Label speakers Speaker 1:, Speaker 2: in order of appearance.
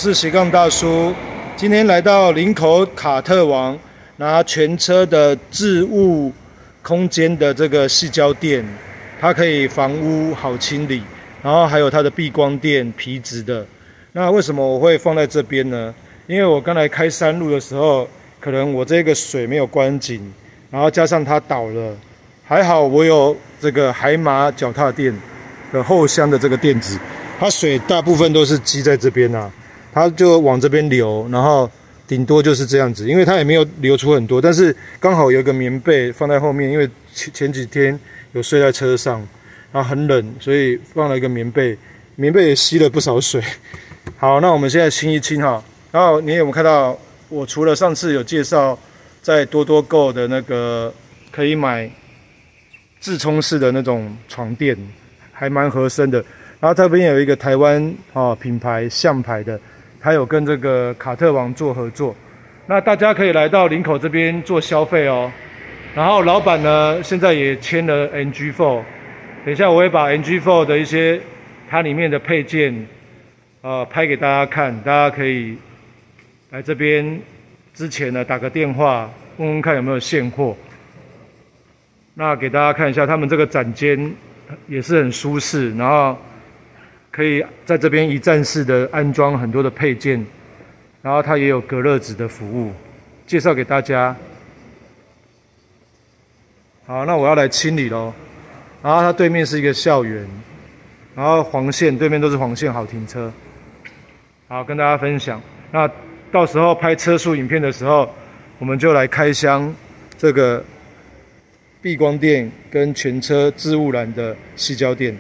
Speaker 1: 是斜杠大叔。今天来到林口卡特王，拿全车的置物空间的这个矽胶垫，它可以防污、好清理，然后还有它的避光垫，皮质的。那为什么我会放在这边呢？因为我刚才开山路的时候，可能我这个水没有关紧，然后加上它倒了，还好我有这个海马脚踏垫的后箱的这个垫子。它水大部分都是积在这边啊，它就往这边流，然后顶多就是这样子，因为它也没有流出很多，但是刚好有一个棉被放在后面，因为前几天有睡在车上，然后很冷，所以放了一个棉被，棉被也吸了不少水。好，那我们现在清一清哈，然后你有没有看到，我除了上次有介绍在多多购的那个可以买自冲式的那种床垫，还蛮合身的。然后这边有一个台湾品牌象牌的，它有跟这个卡特王做合作。那大家可以来到林口这边做消费哦。然后老板呢，现在也签了 NG4， 等一下我会把 NG4 的一些它里面的配件，拍给大家看，大家可以来这边之前呢打个电话问问看有没有现货。那给大家看一下，他们这个展间也是很舒适，然后可以在这边一站式的安装很多的配件，然后它也有隔热纸的服务，介绍给大家。好，那我要来清理咯。然后它对面是一个校园，然后黄线对面都是黄线，好停车。好，跟大家分享。那到时候拍车速影片的时候，我们就来开箱这个避光垫跟全车置物栏的矽胶垫。